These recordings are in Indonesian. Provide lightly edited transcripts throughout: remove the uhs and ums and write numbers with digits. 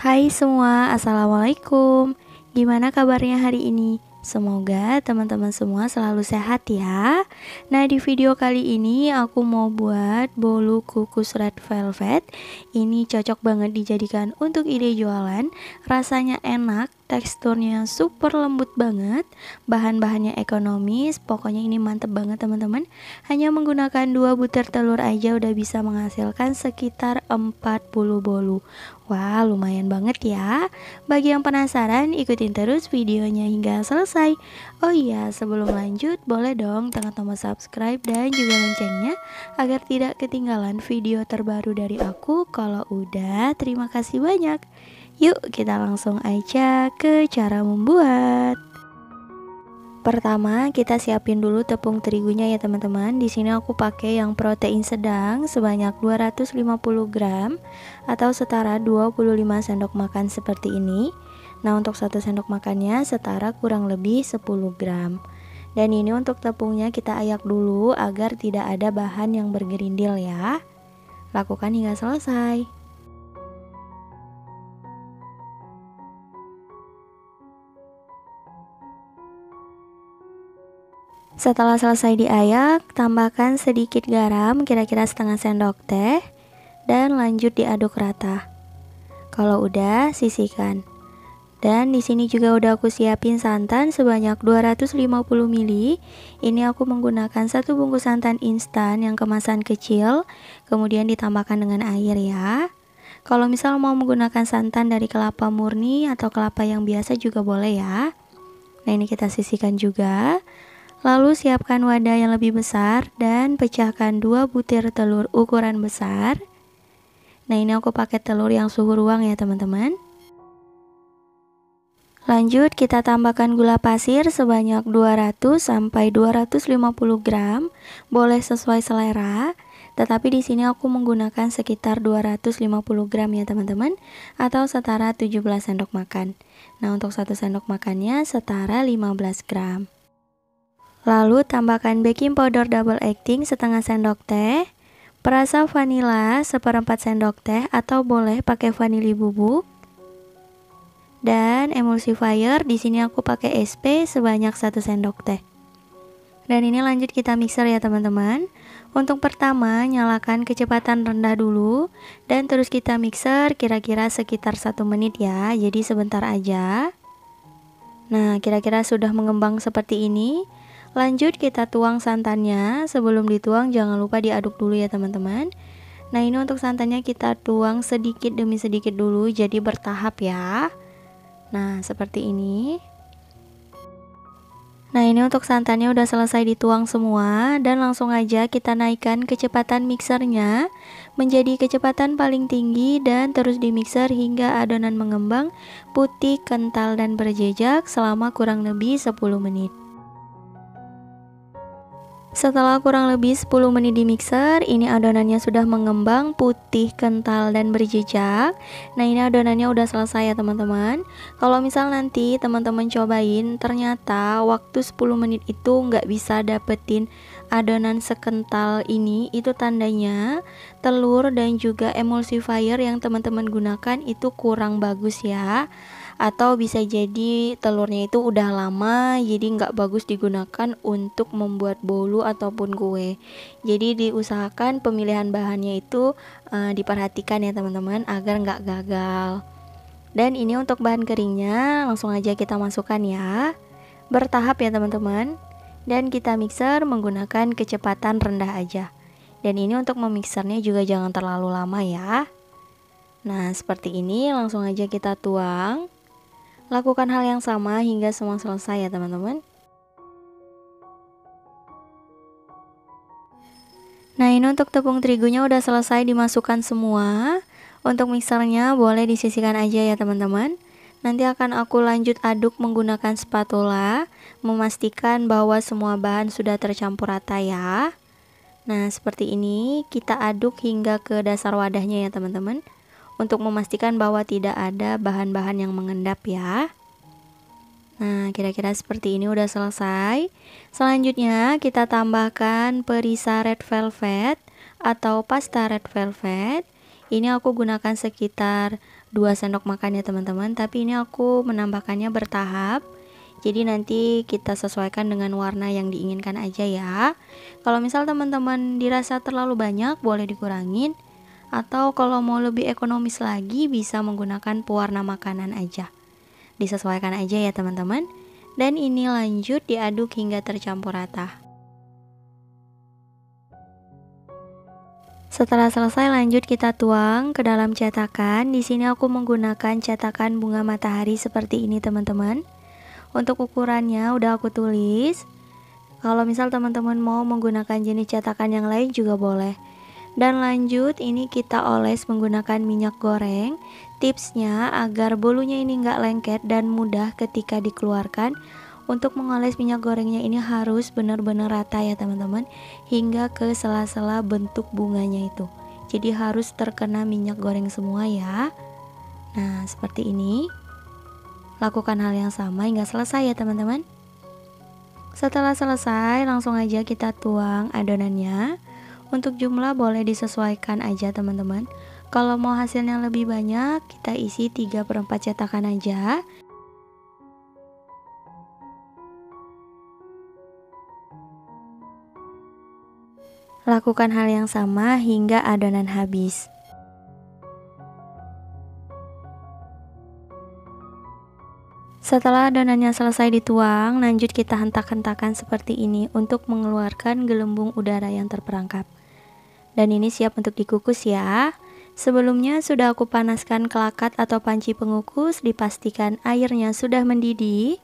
Hai semua, Assalamualaikum. Gimana kabarnya hari ini? Semoga teman-teman semua selalu sehat ya. Nah, di video kali ini aku mau buat bolu kukus red velvet. Ini cocok banget dijadikan untuk ide jualan. Rasanya enak, teksturnya super lembut banget, bahan-bahannya ekonomis. Pokoknya ini mantep banget teman-teman. Hanya menggunakan 2 butir telur aja udah bisa menghasilkan sekitar 40 bolu. Wah, lumayan banget ya. Bagi yang penasaran, ikutin terus videonya hingga selesai. Oh iya, sebelum lanjut, boleh dong tekan tombol subscribe dan juga loncengnya agar tidak ketinggalan video terbaru dari aku. Kalau udah, terima kasih banyak. Yuk, kita langsung aja ke cara membuat. Pertama, kita siapin dulu tepung terigunya ya teman-teman. Di sini aku pakai yang protein sedang sebanyak 250 gram atau setara 25 sendok makan seperti ini. Nah, untuk 1 sendok makannya setara kurang lebih 10 gram. Dan ini untuk tepungnya kita ayak dulu agar tidak ada bahan yang bergerindil ya. Lakukan hingga selesai. Setelah selesai diayak, tambahkan sedikit garam, kira-kira setengah sendok teh, dan lanjut diaduk rata. Kalau udah, sisihkan. Dan di sini juga udah aku siapin santan sebanyak 250 ml. Ini aku menggunakan 1 bungkus santan instan yang kemasan kecil, kemudian ditambahkan dengan air ya. Kalau misal mau menggunakan santan dari kelapa murni atau kelapa yang biasa juga boleh ya. Nah, ini kita sisihkan juga. Lalu siapkan wadah yang lebih besar dan pecahkan 2 butir telur ukuran besar. Nah, ini aku pakai telur yang suhu ruang ya teman-teman. Lanjut kita tambahkan gula pasir sebanyak 200 sampai 250 gram. Boleh sesuai selera, tetapi di sini aku menggunakan sekitar 250 gram ya teman-teman, atau setara 17 sendok makan. Nah, untuk 1 sendok makannya setara 15 gram. Lalu tambahkan baking powder double acting setengah sendok teh, perasa vanila seperempat sendok teh atau boleh pakai vanili bubuk, dan emulsifier di sini aku pakai SP sebanyak 1 sendok teh. Dan ini lanjut kita mixer ya teman-teman. Untuk pertama nyalakan kecepatan rendah dulu dan terus kita mixer kira-kira sekitar 1 menit ya. Jadi sebentar aja. Nah, kira-kira sudah mengembang seperti ini. Lanjut kita tuang santannya. Sebelum dituang jangan lupa diaduk dulu ya teman-teman. Nah, ini untuk santannya kita tuang sedikit demi sedikit dulu, jadi bertahap ya. Nah, seperti ini. Nah, ini untuk santannya udah selesai dituang semua. Dan langsung aja kita naikkan kecepatan mixernya menjadi kecepatan paling tinggi dan terus dimixer hingga adonan mengembang putih, kental, dan berjejak selama kurang lebih 10 menit. Setelah kurang lebih 10 menit di mixer, ini adonannya sudah mengembang putih, kental, dan berjejak. Nah, ini adonannya udah selesai ya teman-teman. Kalau misal nanti teman-teman cobain ternyata waktu 10 menit itu nggak bisa dapetin adonan sekental ini, itu tandanya telur dan juga emulsifier yang teman-teman gunakan itu kurang bagus ya. Atau bisa jadi telurnya itu udah lama, jadi nggak bagus digunakan untuk membuat bolu ataupun kue. Jadi diusahakan pemilihan bahannya itu diperhatikan ya teman-teman agar nggak gagal. Dan ini untuk bahan keringnya langsung aja kita masukkan ya, bertahap ya teman-teman. Dan kita mixer menggunakan kecepatan rendah aja. Dan ini untuk memixernya juga jangan terlalu lama ya. Nah, seperti ini langsung aja kita tuang. Lakukan hal yang sama hingga semua selesai ya teman-teman. Nah, ini untuk tepung terigunya udah selesai dimasukkan semua. Untuk mixernya boleh disisihkan aja ya teman-teman. Nanti akan aku lanjut aduk menggunakan spatula, memastikan bahwa semua bahan sudah tercampur rata ya. Nah, seperti ini kita aduk hingga ke dasar wadahnya ya teman-teman, untuk memastikan bahwa tidak ada bahan-bahan yang mengendap ya. Nah, kira-kira seperti ini udah selesai. Selanjutnya kita tambahkan perisa red velvet atau pasta red velvet. Ini aku gunakan sekitar 2 sendok makan ya teman-teman, tapi ini aku menambahkannya bertahap. Jadi nanti kita sesuaikan dengan warna yang diinginkan aja ya. Kalau misal teman-teman dirasa terlalu banyak, boleh dikurangin. Atau kalau mau lebih ekonomis lagi, bisa menggunakan pewarna makanan aja. Disesuaikan aja ya teman-teman. Dan ini lanjut diaduk hingga tercampur rata. Setelah selesai, lanjut kita tuang ke dalam cetakan. Di sini aku menggunakan cetakan bunga matahari seperti ini teman-teman. Untuk ukurannya udah aku tulis. Kalau misal teman-teman mau menggunakan jenis cetakan yang lain juga boleh. Dan lanjut ini kita oles menggunakan minyak goreng. Tipsnya agar bolunya ini nggak lengket dan mudah ketika dikeluarkan. Untuk mengoles minyak gorengnya ini harus benar-benar rata ya teman-teman, hingga ke sela-sela bentuk bunganya itu. Jadi harus terkena minyak goreng semua ya. Nah seperti ini. Lakukan hal yang sama hingga selesai ya teman-teman. Setelah selesai, langsung aja kita tuang adonannya. Untuk jumlah boleh disesuaikan aja teman-teman. Kalau mau hasilnya lebih banyak, kita isi 3/4 cetakan aja. Lakukan hal yang sama hingga adonan habis. Setelah adonannya selesai dituang, lanjut kita hentak-hentakan seperti ini untuk mengeluarkan gelembung udara yang terperangkap. Dan ini siap untuk dikukus ya. Sebelumnya sudah aku panaskan kelakat atau panci pengukus, dipastikan airnya sudah mendidih.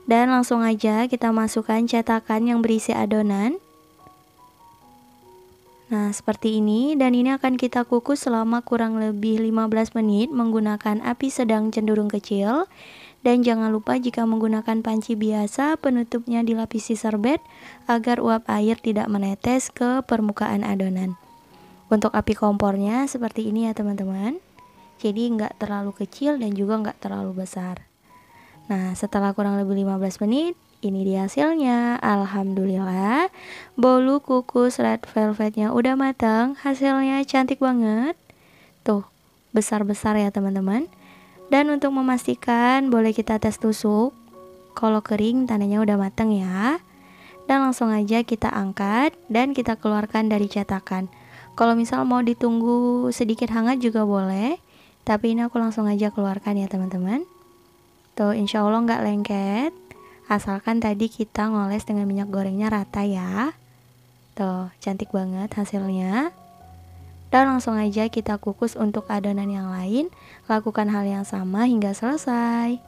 Dan langsung aja kita masukkan cetakan yang berisi adonan. Nah seperti ini, dan ini akan kita kukus selama kurang lebih 15 menit menggunakan api sedang cenderung kecil. Dan jangan lupa jika menggunakan panci biasa, penutupnya dilapisi serbet agar uap air tidak menetes ke permukaan adonan. Untuk api kompornya seperti ini ya teman-teman. Jadi nggak terlalu kecil dan juga nggak terlalu besar. Nah setelah kurang lebih 15 menit, ini dia hasilnya. Alhamdulillah, bolu kukus red velvetnya udah matang. Hasilnya cantik banget. Tuh, besar-besar ya teman-teman. Dan untuk memastikan, boleh kita tes tusuk. Kalau kering tandanya udah matang ya. Dan langsung aja kita angkat dan kita keluarkan dari cetakan. Kalau misal mau ditunggu sedikit hangat juga boleh, tapi ini aku langsung aja keluarkan ya teman-teman. Tuh insya Allah nggak lengket, asalkan tadi kita ngoles dengan minyak gorengnya rata ya. Tuh cantik banget hasilnya. Dan langsung aja kita kukus untuk adonan yang lain. Lakukan hal yang sama hingga selesai.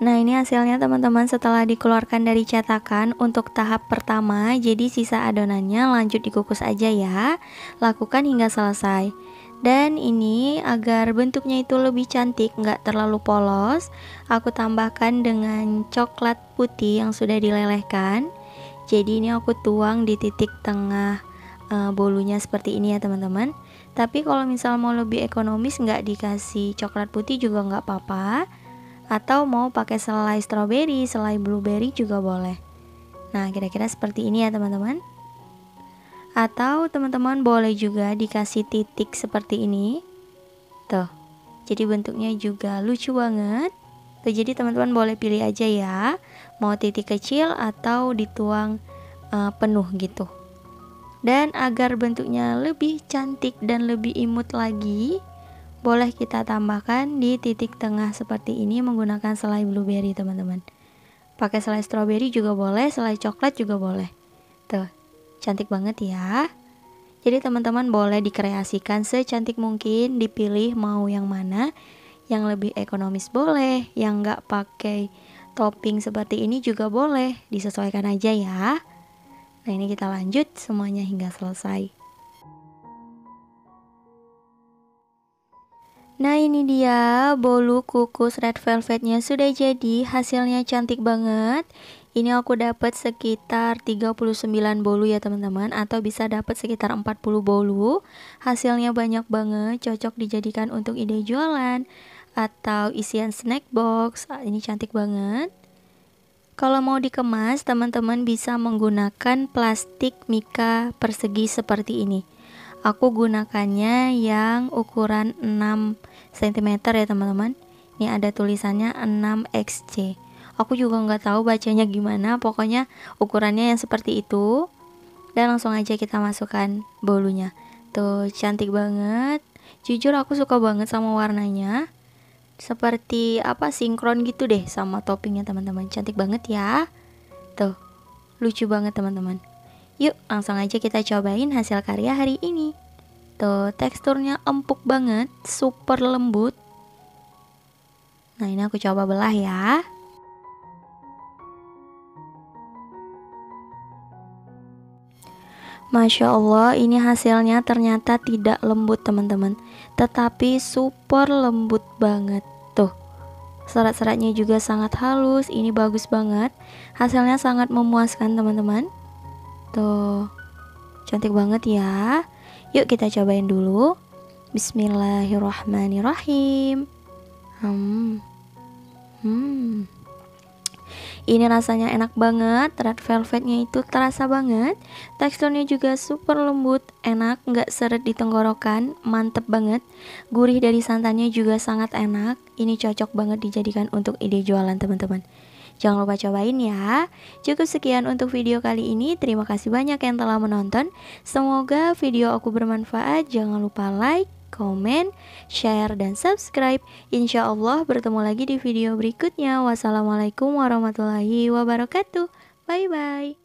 Nah ini hasilnya teman-teman setelah dikeluarkan dari cetakan untuk tahap pertama. Jadi sisa adonannya lanjut dikukus aja ya. Lakukan hingga selesai. Dan ini agar bentuknya itu lebih cantik, nggak terlalu polos, aku tambahkan dengan coklat putih yang sudah dilelehkan. Jadi ini aku tuang di titik tengah bolunya seperti ini ya teman-teman. Tapi kalau misal mau lebih ekonomis nggak dikasih coklat putih juga nggak apa-apa. Atau mau pakai selai stroberi, selai blueberry juga boleh. Nah kira-kira seperti ini ya teman-teman. Atau teman-teman boleh juga dikasih titik seperti ini. Tuh. Jadi bentuknya juga lucu banget. Tuh, jadi teman-teman boleh pilih aja ya. Mau titik kecil atau dituang penuh gitu. Dan agar bentuknya lebih cantik dan lebih imut lagi, boleh kita tambahkan di titik tengah seperti ini menggunakan selai blueberry teman-teman. Pakai selai stroberi juga boleh, selai coklat juga boleh. Tuh. Cantik banget ya. Jadi teman-teman boleh dikreasikan secantik mungkin, dipilih mau yang mana. Yang lebih ekonomis boleh, yang nggak pakai topping seperti ini juga boleh, disesuaikan aja ya. Nah ini kita lanjut semuanya hingga selesai. Nah ini dia bolu kukus red velvetnya sudah jadi, hasilnya cantik banget. Ini aku dapat sekitar 39 bolu ya teman-teman, atau bisa dapat sekitar 40 bolu. Hasilnya banyak banget, cocok dijadikan untuk ide jualan atau isian snack box. Ini cantik banget. Kalau mau dikemas, teman-teman bisa menggunakan plastik mika persegi seperti ini. Aku gunakannya yang ukuran 6 cm ya teman-teman. Ini ada tulisannya 6XC. Aku juga nggak tahu bacanya gimana, pokoknya ukurannya yang seperti itu. Dan langsung aja kita masukkan bolunya. Tuh, cantik banget. Jujur aku suka banget sama warnanya. Seperti apa, sinkron gitu deh sama toppingnya teman-teman. Cantik banget ya. Tuh, lucu banget teman-teman. Yuk langsung aja kita cobain hasil karya hari ini. Tuh, teksturnya empuk banget, super lembut. Nah, ini aku coba belah ya. Masya Allah, ini hasilnya ternyata tidak lembut teman-teman, tetapi super lembut banget. Tuh, serat-seratnya juga sangat halus. Ini bagus banget, hasilnya sangat memuaskan teman-teman. Tuh, cantik banget ya. Yuk kita cobain dulu. Bismillahirrahmanirrahim. Ini rasanya enak banget, red velvetnya itu terasa banget. Teksturnya juga super lembut, enak, nggak seret di tenggorokan, mantep banget. Gurih dari santannya juga sangat enak. Ini cocok banget dijadikan untuk ide jualan teman-teman. Jangan lupa cobain ya. Cukup sekian untuk video kali ini. Terima kasih banyak yang telah menonton. Semoga video aku bermanfaat. Jangan lupa like, komen, share, dan subscribe. Insya Allah bertemu lagi di video berikutnya. Wassalamualaikum warahmatullahi wabarakatuh. Bye bye.